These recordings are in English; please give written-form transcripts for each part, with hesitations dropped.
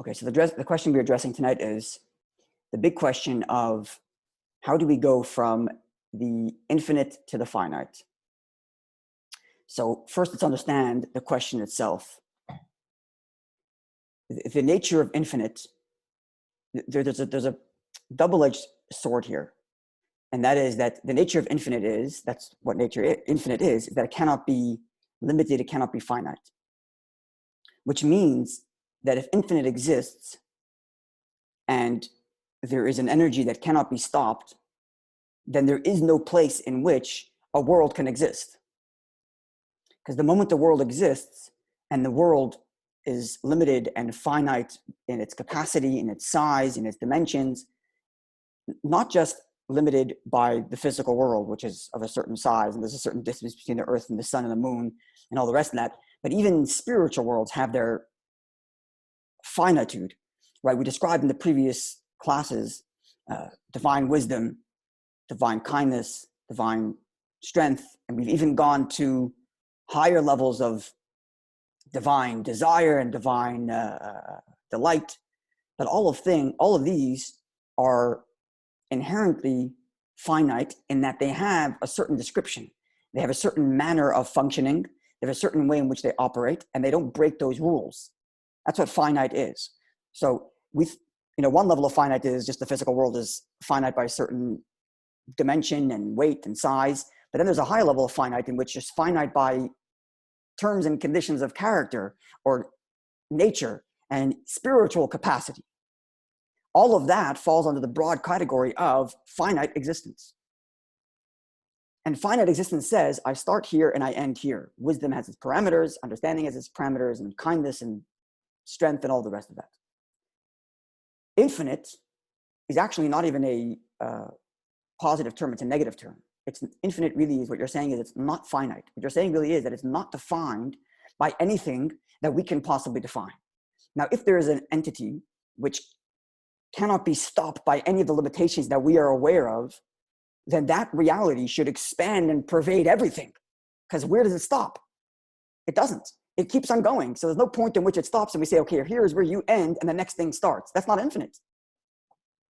Okay, so the question we're addressing tonight is the big question of how do we go from the infinite to the finite? So first, let's understand the question itself. The nature of infinite, there's a double-edged sword here. And that is that the nature of infinite is, that's what infinite is that it cannot be limited, it cannot be finite. Which means that if infinite exists and there is an energy that cannot be stopped, then there is no place in which a world can exist. Because the moment the world exists and the world is limited and finite in its capacity, in its size, in its dimensions, not just limited by the physical world, which is of a certain size, and there's a certain distance between the earth and the sun and the moon and all the rest of that, but even spiritual worlds have their finitude, right? We described in the previous classes divine wisdom, divine kindness, divine strength, and we've even gone to higher levels of divine desire and divine delight. But all of these are inherently finite in that they have a certain description. They have a certain manner of functioning. They have a certain way in which they operate, and they don't break those rules. That's what finite is. So one level of finite is just the physical world is finite by a certain dimension and weight and size. But then there's a higher level of finite in which it's finite by terms and conditions of character or nature and spiritual capacity. All of that falls under the broad category of finite existence. And finite existence says, I start here and I end here. Wisdom has its parameters, understanding has its parameters, and kindness and strength and all the rest of that. Infinite is actually not even a positive term, it's a negative term. Infinite really is what you're saying is it's not finite. What you're saying really is that it's not defined by anything that we can possibly define. Now, if there is an entity which cannot be stopped by any of the limitations that we are aware of, then that reality should expand and pervade everything. Because where does it stop? It doesn't. It keeps on going. So there's no point in which it stops and we say, okay, here is where you end and the next thing starts. That's not infinite.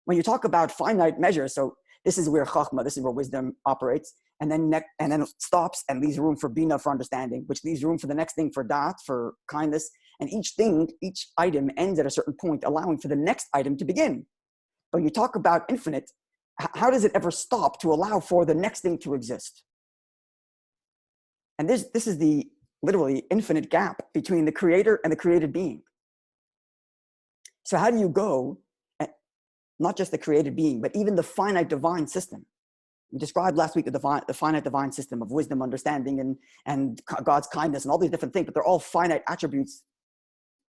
When you talk about finite measures, so this is where chachma, this is where wisdom operates, and then it stops and leaves room for bina, for understanding, which leaves room for the next thing, for da'at, for kindness. And each item ends at a certain point, allowing for the next item to begin. But when you talk about infinite, how does it ever stop to allow for the next thing to exist? And this is the literally infinite gap between the creator and the created being. So how do you go, not just the created being, but even the finite divine system? We described last week the finite divine system of wisdom, understanding, and God's kindness and all these different things, but they're all finite attributes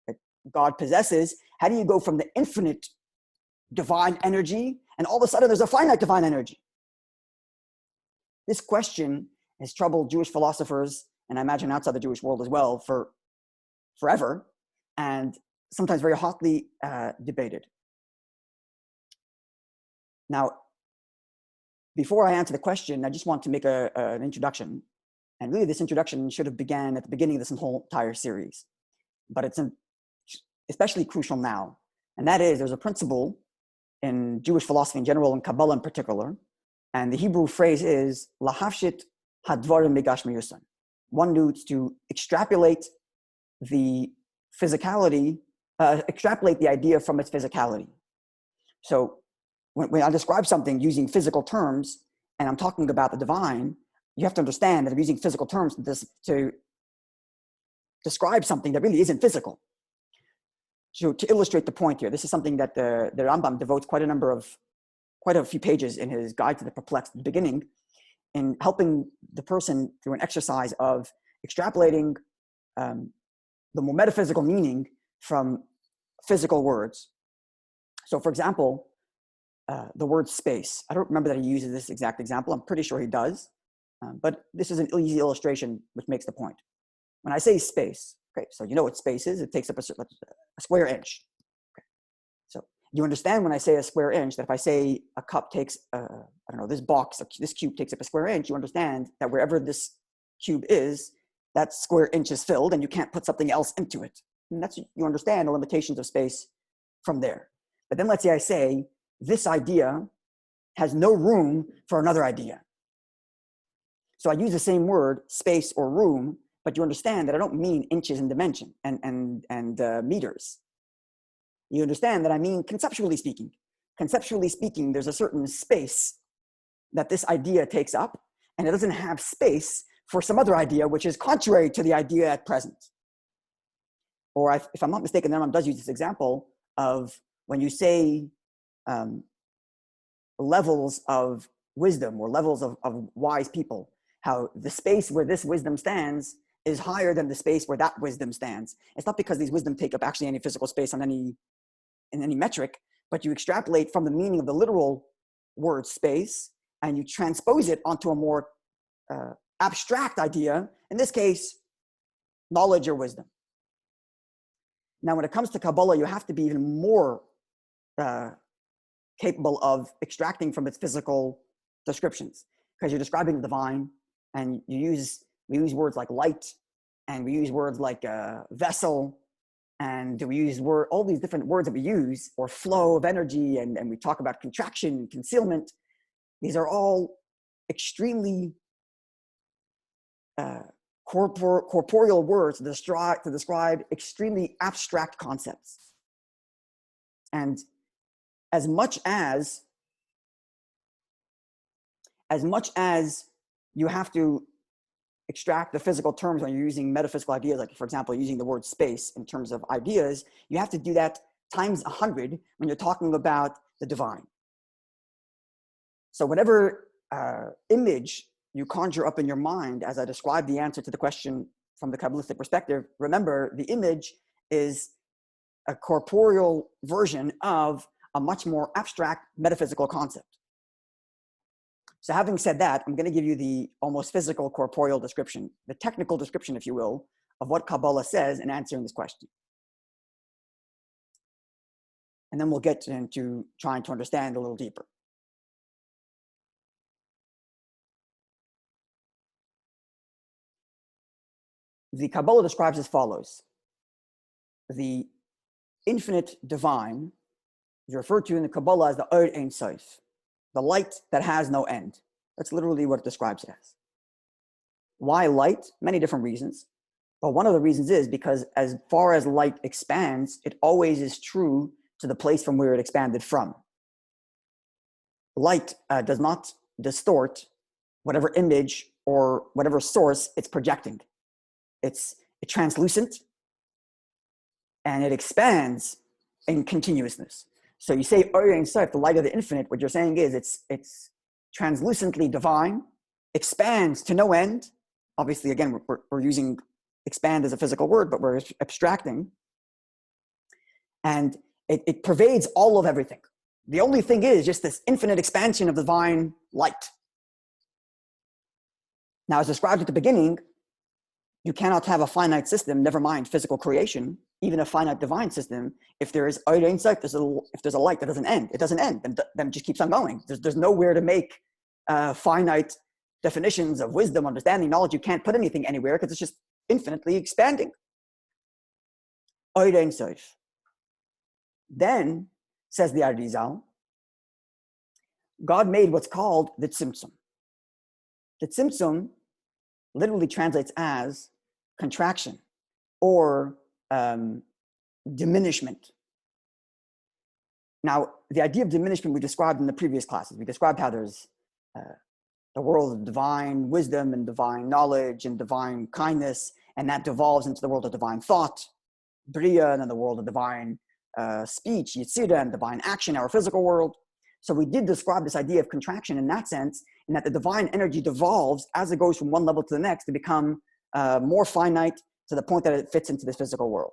that God possesses. How do you go from the infinite divine energy and all of a sudden there's a finite divine energy? This question has troubled Jewish philosophers, and I imagine outside the Jewish world as well, for forever, and sometimes very hotly debated. Now, before I answer the question, I just want to make an introduction. And really, this introduction should have began at the beginning of this whole entire series. But it's especially crucial now. And that is, there's a principle in Jewish philosophy in general, and Kabbalah in particular. And the Hebrew phrase is, lahafshit hadvarim migash miyusan. One needs to extrapolate the physicality, extrapolate the idea from its physicality. So when I describe something using physical terms, and I'm talking about the divine, you have to understand that I'm using physical terms to describe something that really isn't physical. So to illustrate the point here, this is something that the Rambam devotes quite a few pages in his Guide to the Perplexed at the beginning, in helping the person through an exercise of extrapolating the more metaphysical meaning from physical words. So for example, the word space. I don't remember that he uses this exact example. I'm pretty sure he does. But this is an easy illustration which makes the point. When I say space, okay, so you know what space is. It takes up a square inch. Okay. So you understand when I say a square inch, that if I say a cup takes, this cube takes up a square inch, you understand that wherever this cube is, that square inch is filled and you can't put something else into it. And you understand the limitations of space from there. But then let's say I say, this idea has no room for another idea. So I use the same word, space or room, but you understand that I don't mean inches in dimension and meters. You understand that I mean conceptually speaking. Conceptually speaking, there's a certain space that this idea takes up, and it doesn't have space for some other idea which is contrary to the idea at present. Or if I'm not mistaken, the Rambam does use this example of when you say levels of wisdom or levels of wise people, how the space where this wisdom stands is higher than the space where that wisdom stands. It's not because these wisdom take up actually any physical space in any metric, but you extrapolate from the meaning of the literal word space and you transpose it onto a more abstract idea, in this case, knowledge or wisdom. Now, when it comes to Kabbalah, you have to be even more capable of extracting from its physical descriptions, because you're describing the divine, and we use words like light, and we use words like vessel, and we use all these different words that we use, or flow of energy, and we talk about contraction, concealment. These are all extremely corporeal words to describe extremely abstract concepts. And as much as you have to extract the physical terms when you're using metaphysical ideas, like for example, using the word space in terms of ideas, you have to do that times 100 when you're talking about the divine. So whatever image you conjure up in your mind as I describe the answer to the question from the Kabbalistic perspective, remember the image is a corporeal version of a much more abstract metaphysical concept. So having said that, I'm going to give you the almost physical corporeal description, the technical description, if you will, of what Kabbalah says in answering this question. And then we'll get into trying to understand a little deeper. The Kabbalah describes as follows. The infinite divine is referred to in the Kabbalah as the Or Ein Sof, the light that has no end. That's literally what it describes it as. Why light? Many different reasons. But one of the reasons is because as far as light expands, it always is true to the place from where it expanded from. Light does not distort whatever image or whatever source it's projecting. It's translucent and it expands in continuousness. So you say Or Ein Sof, the light of the infinite, what you're saying is it's translucently divine, expands to no end. Obviously, again, we're using expand as a physical word, but we're abstracting. And it pervades all of everything. The only thing is just this infinite expansion of divine light. Now, as described at the beginning, you cannot have a finite system, never mind physical creation, even a finite divine system, if there is Or Ein Sof, if there's a light that doesn't end. It doesn't end, then it just keeps on going. There's nowhere to make finite definitions of wisdom, understanding, knowledge. You can't put anything anywhere because it's just infinitely expanding. Or Ein Sof. Then, says the Arizal, God made what's called the Tzimtzum. The Tzimtzum literally translates as contraction or diminishment. Now, the idea of diminishment we described in the previous classes. We described how there's the world of divine wisdom and divine knowledge and divine kindness, and that devolves into the world of divine thought, Bria, and then the world of divine speech, Yitzira, and divine action, our physical world. So we did describe this idea of contraction in that sense, in that the divine energy devolves as it goes from one level to the next to become more finite to the point that it fits into this physical world.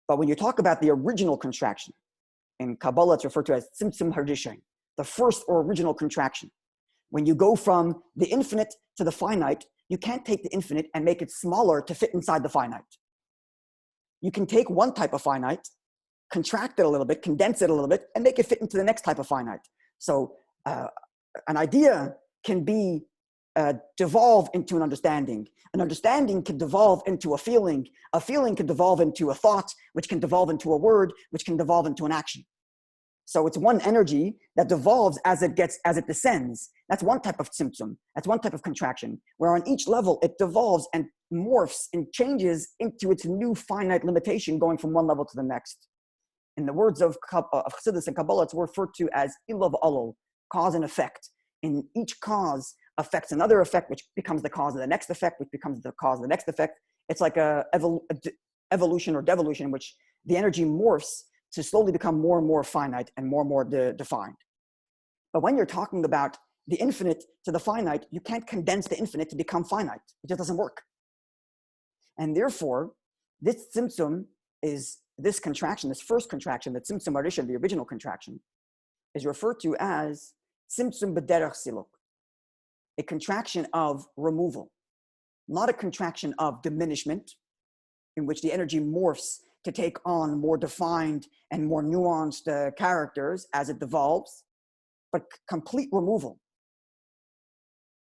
But when you talk about the original contraction, in Kabbalah it's referred to as Tzimtzum Harishain, the first or original contraction. When you go from the infinite to the finite, you can't take the infinite and make it smaller to fit inside the finite. You can take one type of finite, contract it a little bit, condense it a little bit, and make it fit into the next type of finite. So an idea can be devolve into an understanding. An understanding can devolve into a feeling. A feeling can devolve into a thought, which can devolve into a word, which can devolve into an action. So it's one energy that devolves as it descends. That's one type of symptom. That's one type of contraction, where on each level it devolves and morphs and changes into its new finite limitation, going from one level to the next. In the words of Chassidus and Kabbalah, it's referred to as ilav alol, cause and effect. In each cause affects another effect, which becomes the cause of the next effect, which becomes the cause of the next effect. It's like a evolution or devolution in which the energy morphs to slowly become more and more finite and more defined. But when you're talking about the infinite to the finite, you can't condense the infinite to become finite. It just doesn't work. And therefore, this symptom is this contraction, this first contraction, the tzimtzum harishon, the original contraction, is referred to as tzimtzum b'derech siluk, a contraction of removal, not a contraction of diminishment, in which the energy morphs to take on more defined and more nuanced characters as it devolves, but complete removal,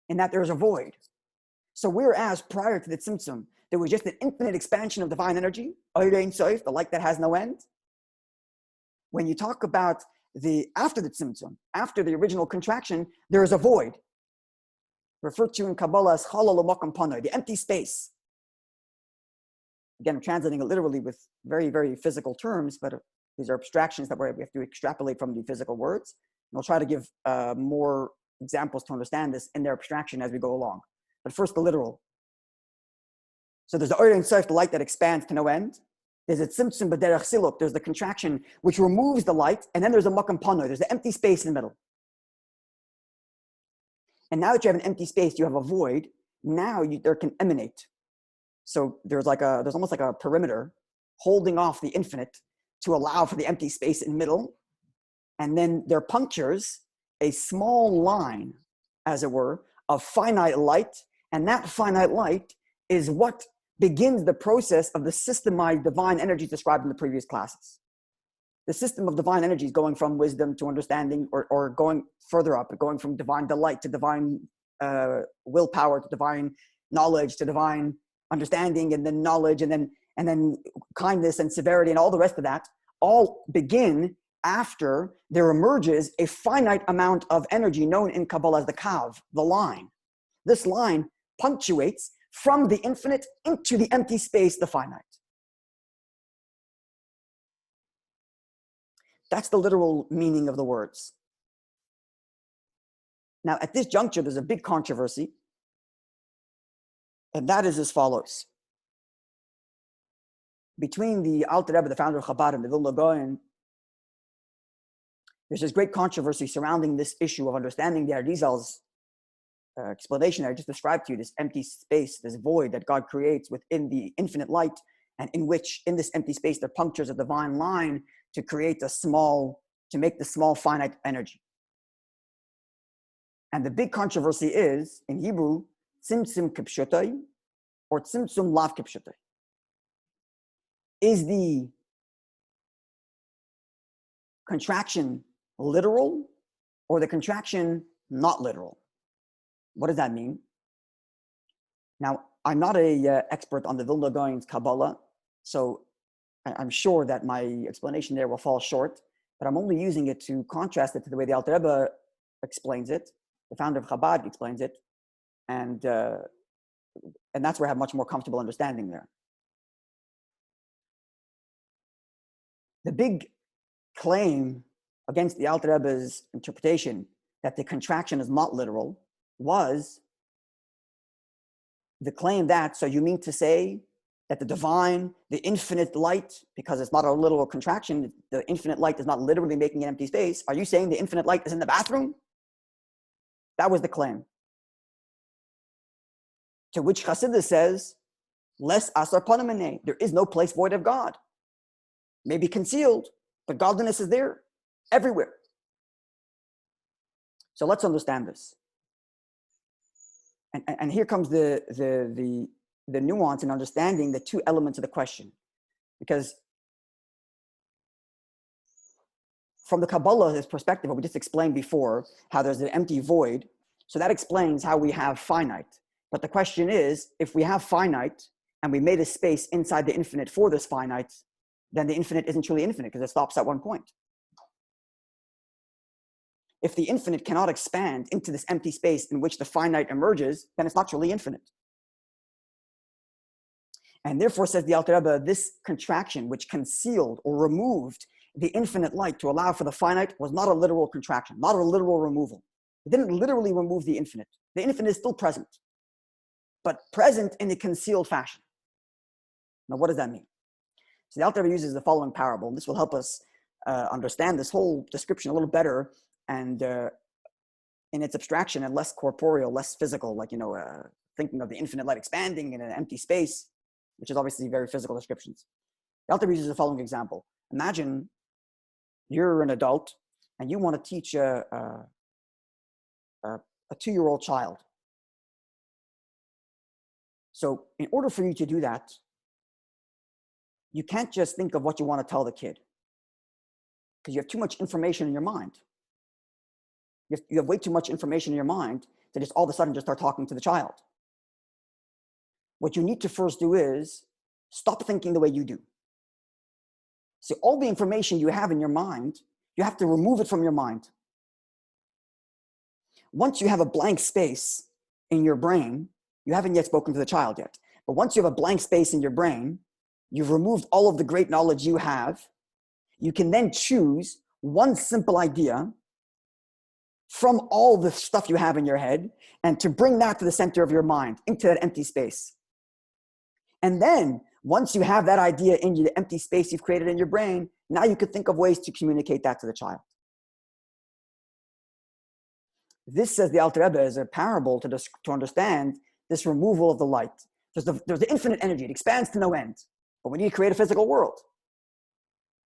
in that there's a void. So whereas prior to the tzimtzum, there was just an infinite expansion of divine energy, the light that has no end. When you talk about after the tzimtzum, after the original contraction, there is a void, referred to in Kabbalah as chalal u'makam panoi, the empty space. Again, I'm translating it literally with very, very physical terms, but these are abstractions that we have to extrapolate from the physical words. And I'll try to give more examples to understand this in their abstraction as we go along. But first, the literal. So there's the Or Ein Sof, the light that expands to no end. There's a tzimtzum b'derech siluk. There's the contraction which removes the light, and then there's a makam panoi. There's the empty space in the middle. And now that you have an empty space, you have a void. Now there can emanate. So there's almost like a perimeter holding off the infinite to allow for the empty space in the middle. And then there punctures a small line, as it were, of finite light. And that finite light is what begins the process of the systemized divine energies described in the previous classes. The system of divine energies going from wisdom to understanding, or going further up, going from divine delight to divine willpower, to divine knowledge, to divine understanding, and then knowledge, and then kindness and severity, and all the rest of that, all begin after there emerges a finite amount of energy known in Kabbalah as the kav, the line. This line punctuates from the infinite into the empty space, the finite. That's the literal meaning of the words. Now, at this juncture, there's a big controversy, and that is as follows. Between the Alter Rebbe, the founder of Chabad, and the Vilna Gaon, there's this great controversy surrounding this issue of understanding the Arizal's explanation I just described to you, this empty space, this void that God creates within the infinite light, and in which, in this empty space, there punctures a divine line to create to make the small finite energy. And the big controversy is, in Hebrew, tzimtzum kipshutai or tzimtzum lav kipshutai. Is the contraction literal or the contraction not literal? What does that mean? Now, I'm not an expert on the Vilna Gaon's Kabbalah, so I'm sure that my explanation there will fall short, but I'm only using it to contrast it to the way the Alter Rebbe explains it, the founder of Chabad explains it, and that's where I have much more comfortable understanding there. The big claim against the Alter Rebbe's interpretation that the contraction is not literal was the claim that, so you mean to say that the divine, the infinite light, because it's not a literal contraction, the infinite light is not literally making an empty space. Are you saying the infinite light is in the bathroom? That was the claim. To which Chassidus says, "Les asar panamene." There is no place void of God. Maybe concealed, but godliness is there, everywhere. So let's understand this. And here comes the nuance in understanding the two elements of the question. Because from the Kabbalah's perspective, what we just explained before, how there's an empty void, So that explains how we have finite. But the question is, if we have finite and we made a space inside the infinite for this finite, then the infinite isn't truly infinite because it stops at one point. If the infinite cannot expand into this empty space in which the finite emerges, then it's not truly infinite. And therefore, says the Alter Rebbe, this contraction which concealed or removed the infinite light to allow for the finite was not a literal contraction, not a literal removal. It didn't literally remove the infinite. The infinite is still present, but present in a concealed fashion. Now, what does that mean? So the Alter Rebbe uses the following parable, and this will help us understand this whole description a little better, and in its abstraction and less corporeal, less physical, like, thinking of the infinite light expanding in an empty space, which is obviously very physical descriptions. The Alter Rebbe uses the following example. Imagine you're an adult and you want to teach a 2-year-old child. So in order for you to do that, you can't just think of what you want to tell the kid because you have too much information in your mind. You have way too much information in your mind to just all of a sudden just start talking to the child. What you need to first do is stop thinking the way you do. So all the information you have in your mind, you have to remove it from your mind. Once you have a blank space in your brain, you haven't yet spoken to the child yet, but once you have a blank space in your brain, you've removed all of the great knowledge you have, you can then choose one simple idea from all the stuff you have in your head and to bring that to the center of your mind, into that empty space. And then once you have that idea in the empty space you've created in your brain, now you could think of ways to communicate that to the child. This, says the Alter Rebbe, is a parable to understand this removal of the light. There's the infinite energy. It expands to no end. But we need to create a physical world.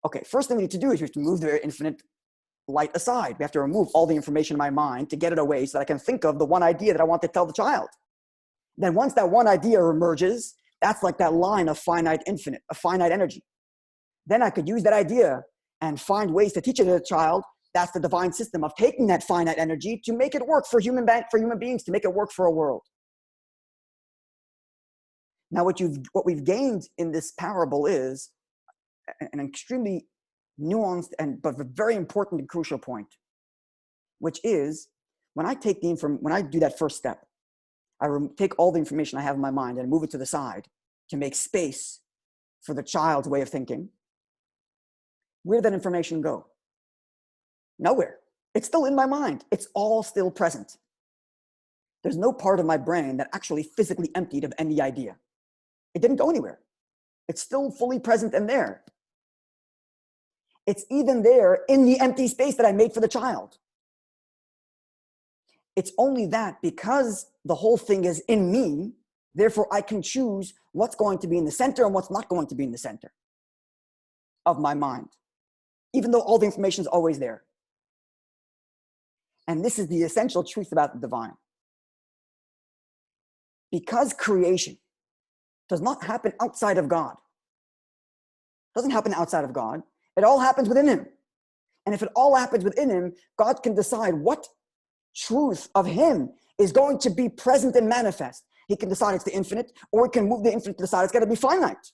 Okay, first thing we need to do is we have to move the infinite light aside. We have to remove all the information in my mind to get it away so that I can think of the one idea that I want to tell the child. Then once that one idea emerges, that's like that line of finite infinite, a finite energy. Then I could use that idea and find ways to teach it to the child. That's the divine system of taking that finite energy to make it work for human beings, to make it work for a world. Now, what we've gained in this parable is an extremely nuanced but very important and crucial point, which is when I do that first step, I take all the information I have in my mind and move it to the side to make space for the child's way of thinking. Where did that information go? Nowhere. It's still in my mind. It's all still present. There's no part of my brain that actually physically emptied of any idea. It didn't go anywhere. It's still fully present and there. It's even there in the empty space that I made for the child. It's only that because the whole thing is in me, therefore I can choose what's going to be in the center and what's not going to be in the center of my mind, even though all the information is always there. And this is the essential truth about the divine. Because creation does not happen outside of God, doesn't happen outside of God, it all happens within him. And if it all happens within him, God can decide what truth of him is going to be present and manifest. He can decide it's the infinite, or he can move the infinite to the side. It's got to be finite.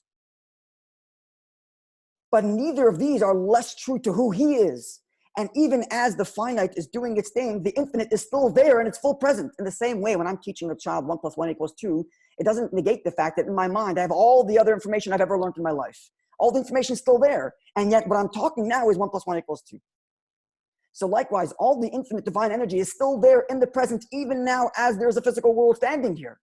But neither of these are less true to who he is. And even as the finite is doing its thing, the infinite is still there and it's full present. In the same way, when I'm teaching a child 1 + 1 = 2, it doesn't negate the fact that in my mind, I have all the other information I've ever learned in my life. All the information is still there. And yet what I'm talking now is 1 + 1 = 2. So likewise, all the infinite divine energy is still there in the present, even now as there's a physical world standing here.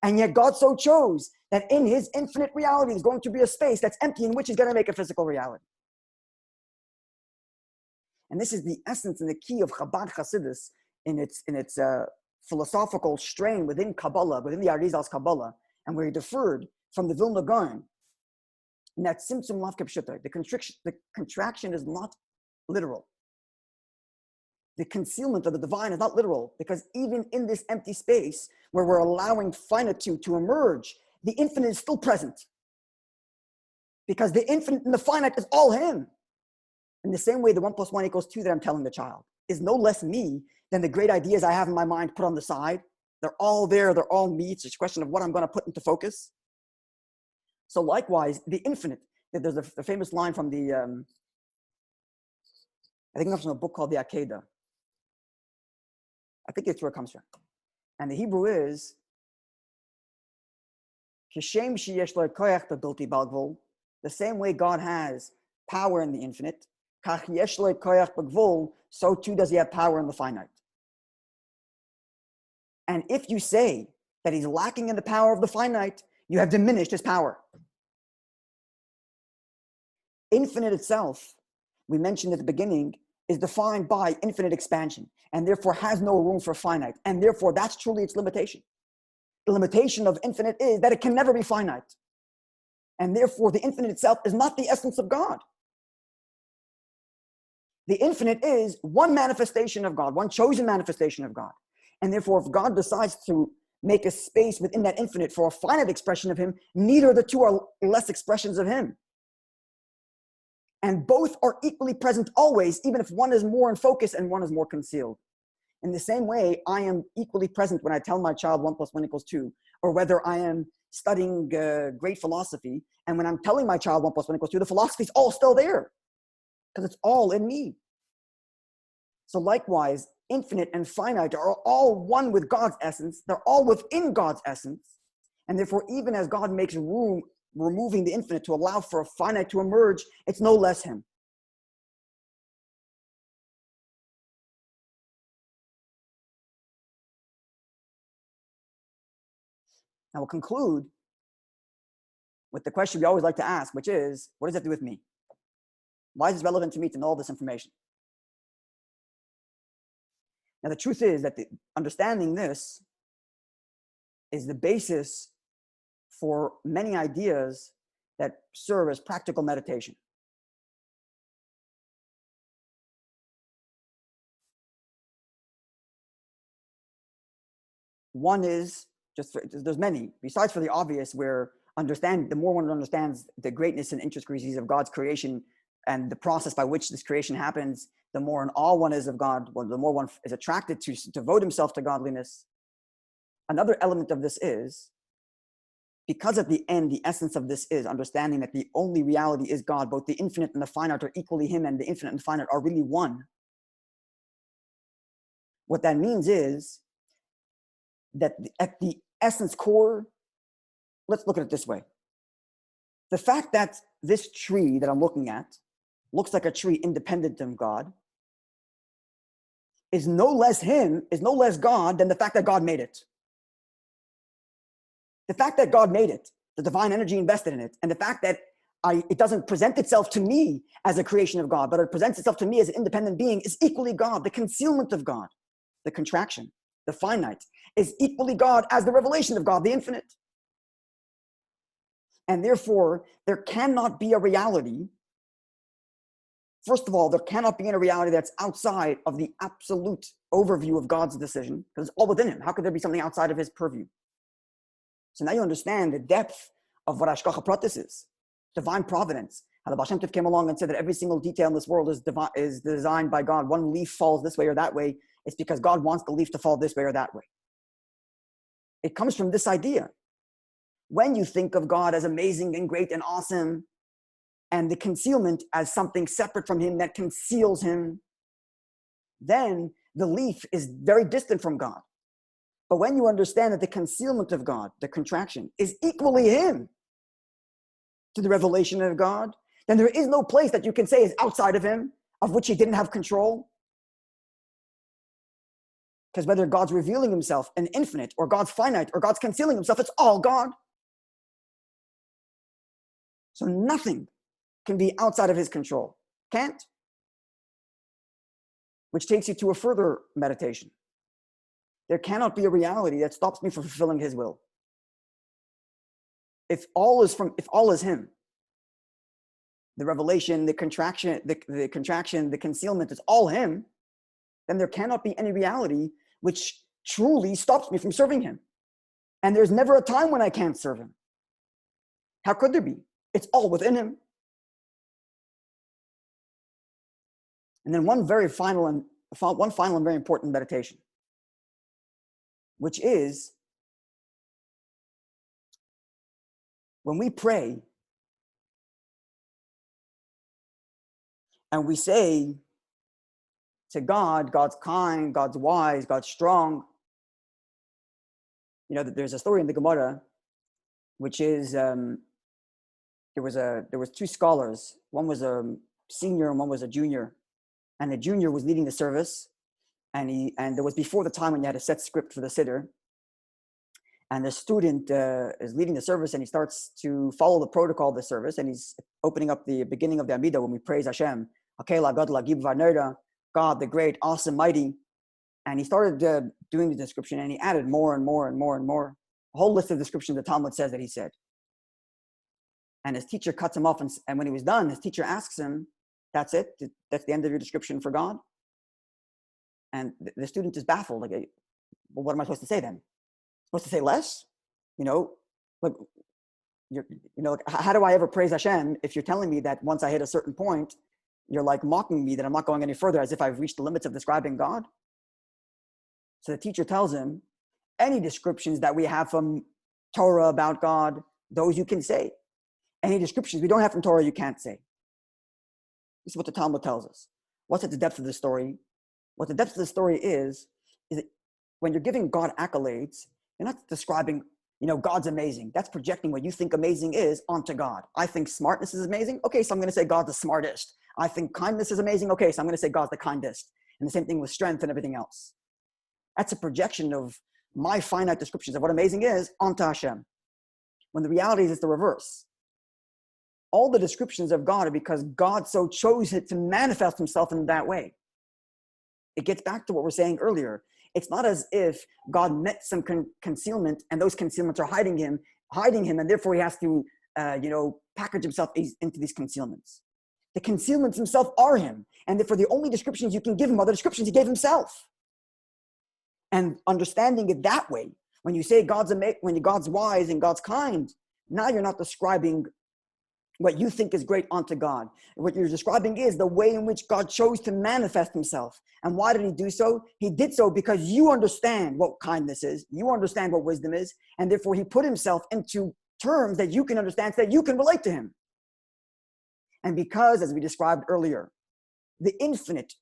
And yet God so chose that in his infinite reality is going to be a space that's empty in which he's going to make a physical reality. And this is the essence and the key of Chabad Hasidus in its philosophical strain within Kabbalah, within the Arizal's Kabbalah, and where he deferred from the Vilna Gaon. And that Simtsum Lav Kepshuta, the contraction is not literal. The concealment of the divine is not literal, because even in this empty space where we're allowing finitude to emerge, the infinite is still present. Because the infinite and the finite is all him. In the same way, the 1 + 1 = 2 that I'm telling the child is no less me than the great ideas I have in my mind put on the side. They're all there. They're all me. It's just a question of what I'm going to put into focus. So likewise, the infinite. There's the famous line from the, I think it comes from a book called the Akedah. I think it's where it comes from. And the Hebrew is, the same way God has power in the infinite, so too does he have power in the finite. And if you say that he's lacking in the power of the finite, you have diminished his power. Infinite itself, we mentioned at the beginning, is defined by infinite expansion and therefore has no room for finite. And therefore, that's truly its limitation. The limitation of infinite is that it can never be finite. And therefore, the infinite itself is not the essence of God. The infinite is one manifestation of God, one chosen manifestation of God. And therefore, if God decides to make a space within that infinite for a finite expression of him, neither of the two are less expressions of him. And both are equally present always, even if one is more in focus and one is more concealed. In the same way, I am equally present when I tell my child 1 + 1 = 2, or whether I am studying great philosophy, and when I'm telling my child 1 + 1 = 2, the philosophy is all still there, because it's all in me. So likewise, infinite and finite are all one with God's essence. They're all within God's essence. And therefore, even as God makes room, removing the infinite to allow for a finite to emerge, it's no less him. Now we'll conclude with the question we always like to ask, which is, what does that do with me? Why is it relevant to me to know all this information? Now the truth is that understanding this is the basis for many ideas that serve as practical meditation. One is, there's many, besides for the obvious, where the more one understands the greatness and intricacies of God's creation and the process by which this creation happens, the more in awe one is of God, the more one is attracted to devote himself to godliness. Another element of this is, because at the end, the essence of this is understanding that the only reality is God, both the infinite and the finite are equally him, and the infinite and finite are really one. What that means is that at the essence core, let's look at it this way. The fact that this tree that I'm looking at looks like a tree independent of God is no less God than the fact that God made it. The fact that God made it, the divine energy invested in it, and the fact that it doesn't present itself to me as a creation of God, but it presents itself to me as an independent being, is equally God. The concealment of God, the contraction, the finite, is equally God as the revelation of God, the infinite. And therefore, there cannot be a reality. First of all, there cannot be a reality that's outside of the absolute overview of God's decision, because it's all within him. How could there be something outside of his purview? So now you understand the depth of what Hashgacha Pratis is, divine providence. How the Baal Shem Tov came along and said that every single detail in this world is designed by God. One leaf falls this way or that way. It's because God wants the leaf to fall this way or that way. It comes from this idea. When you think of God as amazing and great and awesome, and the concealment as something separate from him that conceals him, then the leaf is very distant from God. But when you understand that the concealment of God, the contraction, is equally him to the revelation of God, then there is no place that you can say is outside of him, of which he didn't have control. Because whether God's revealing himself in infinite, or God's finite, or God's concealing himself, it's all God. So nothing can be outside of his control. Can't. Which takes you to a further meditation. There cannot be a reality that stops me from fulfilling his will. If all is him, the revelation, the contraction, the concealment is all him, then there cannot be any reality which truly stops me from serving him. And there's never a time when I can't serve him. How could there be? It's all within him. And then one final and very important meditation, which is when we pray and we say to God, God's kind, God's wise, God's strong. You know, there's a story in the Gemara, which is there was two scholars. One was a senior and one was a junior. And the junior was leading the service, and it was before the time when you had a set script for the siddur. And the student is leading the service, and he starts to follow the protocol of the service, and he's opening up the beginning of the Amidah when we praise Hashem, God, the great, awesome, mighty. And he started doing the description, and he added more and more and more and more. A whole list of descriptions the Talmud says that he said. And his teacher cuts him off, and when he was done, his teacher asks him, that's it? That's the end of your description for God? And the student is baffled. Like, well, what am I supposed to say then? Supposed to say less? You know, how do I ever praise Hashem if you're telling me that once I hit a certain point, you're like mocking me that I'm not going any further, as if I've reached the limits of describing God? So the teacher tells him, any descriptions that we have from Torah about God, those you can say. Any descriptions we don't have from Torah, you can't say. This is what the Talmud tells us. What's at the depth of the story? What the depth of the story is that when you're giving God accolades, you're not describing, God's amazing. That's projecting what you think amazing is onto God. I think smartness is amazing. Okay, so I'm going to say God's the smartest. I think kindness is amazing. Okay, so I'm going to say God's the kindest. And the same thing with strength and everything else. That's a projection of my finite descriptions of what amazing is onto Hashem. When the reality is it's the reverse. All the descriptions of God are because God so chose it to manifest himself in that way. It gets back to what we're saying earlier. It's not as if God met some concealment and those concealments are hiding him, and therefore he has to, package himself into these concealments. The concealments himself are him, and therefore the only descriptions you can give him are the descriptions he gave himself. And understanding it that way, when you say when God's wise and God's kind, now you're not describing what you think is great onto God. What you're describing is the way in which God chose to manifest himself. And why did he do so? He did so because you understand what kindness is. You understand what wisdom is. And therefore he put himself into terms that you can understand so that you can relate to him. And because, as we described earlier, the infinite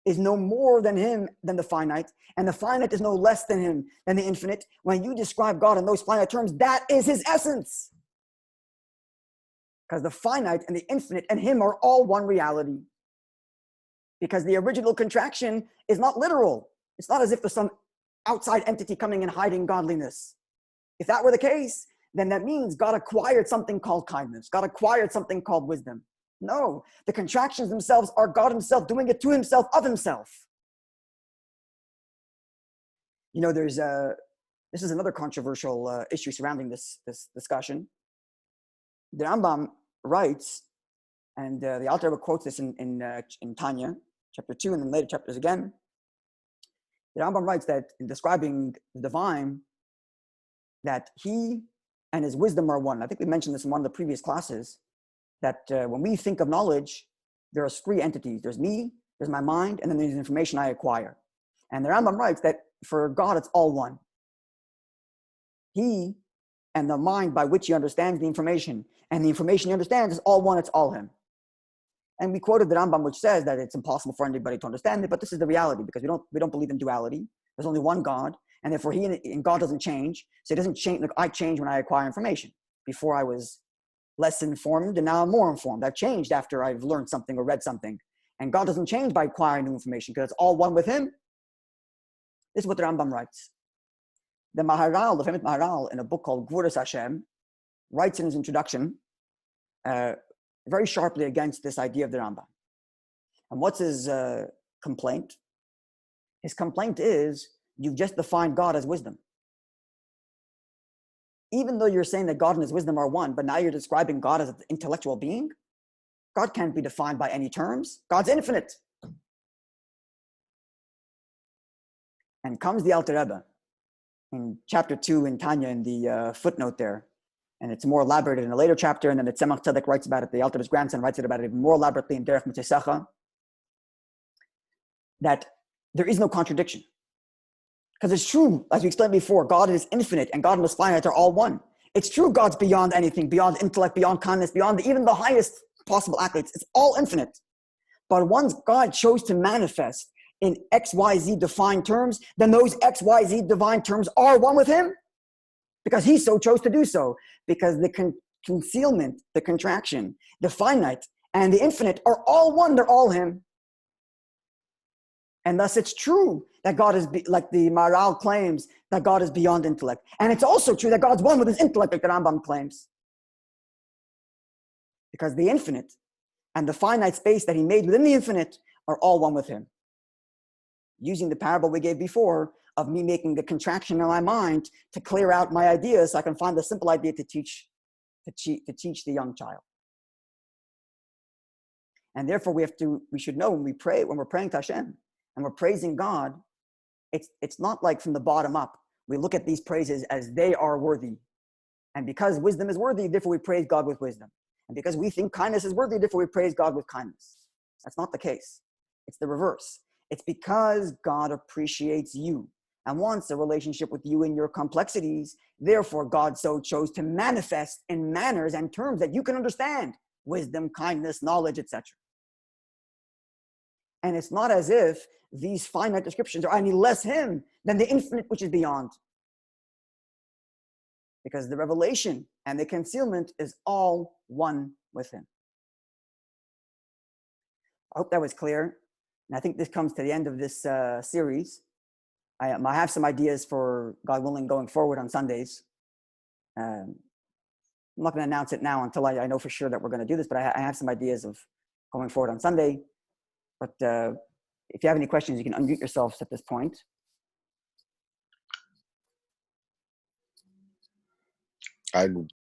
is no more than him than the finite, and the finite is no less than him than the infinite. When you describe God in those finite terms, that is his essence. Because the finite and the infinite and him are all one reality. Because the original contraction is not literal. It's not as if there's some outside entity coming and hiding godliness. If that were the case, then that means God acquired something called kindness. God acquired something called wisdom. No, the contractions themselves are God himself doing it to himself of himself. This is another controversial issue surrounding this discussion. The Rambam writes, and the Alter Rebbe quotes this in Tanya, chapter 2, and then later chapters again. The Rambam writes that in describing the divine, that he and his wisdom are one. I think we mentioned this in one of the previous classes, that when we think of knowledge, there are three entities. There's me, there's my mind, and then there's the information I acquire. And the Rambam writes that for God, it's all one. He and the mind by which he understands the information, and the information he understands is all one, it's all him. And we quoted the Rambam, which says that it's impossible for anybody to understand it, but this is the reality, because we don't believe in duality. There's only one God, and therefore he and God doesn't change. So it doesn't change. Like, I change when I acquire information. Before I was less informed, and now I'm more informed. I've changed after I've learned something or read something. And God doesn't change by acquiring new information, because it's all one with him. This is what the Rambam writes. The Maharal, the famous Maharal, in a book called Gvuras Hashem, writes in his introduction very sharply against this idea of the Rambam. And what's his complaint? His complaint is, you've just defined God as wisdom. Even though you're saying that God and his wisdom are one, but now you're describing God as an intellectual being, God can't be defined by any terms. God's infinite. And comes the Alter Rebbe in chapter 2 in Tanya, in the footnote there. And it's more elaborated in a later chapter, and then the Tzemach Tzedek writes about it, the Alter Rebbe's grandson writes about it even more elaborately in Derech Mitzesacha. that there is no contradiction. Because it's true, as we explained before, God is infinite and God is finite are all one. It's true God's beyond anything, beyond intellect, beyond kindness, beyond even the highest possible accolades. It's all infinite. But once God chose to manifest in XYZ defined terms, then those XYZ divine terms are one with him because he so chose to do so. Because the concealment, the contraction, the finite, and the infinite are all one. They're all him. And thus it's true that God is, like the Maharal claims, that God is beyond intellect. And it's also true that God's one with his intellect, like the Rambam claims. Because the infinite and the finite space that he made within the infinite are all one with him. Using the parable we gave before of me making the contraction in my mind to clear out my ideas so I can find the simple idea to teach the young child. And therefore we should know when we're praying to Hashem and we're praising God, it's not like from the bottom up. We look at these praises as they are worthy. And because wisdom is worthy, therefore we praise God with wisdom. And because we think kindness is worthy, therefore we praise God with kindness. That's not the case. It's the reverse. It's because God appreciates you and wants a relationship with you in your complexities. Therefore, God so chose to manifest in manners and terms that you can understand. Wisdom, kindness, knowledge, etc. And it's not as if these finite descriptions are any less him than the infinite which is beyond. Because the revelation and the concealment is all one with him. I hope that was clear. And I think this comes to the end of this series. I have some ideas for, God willing, going forward on Sundays. I'm not going to announce it now until I know for sure that we're going to do this, but I have some ideas of going forward on Sunday. But if you have any questions, you can unmute yourselves at this point. I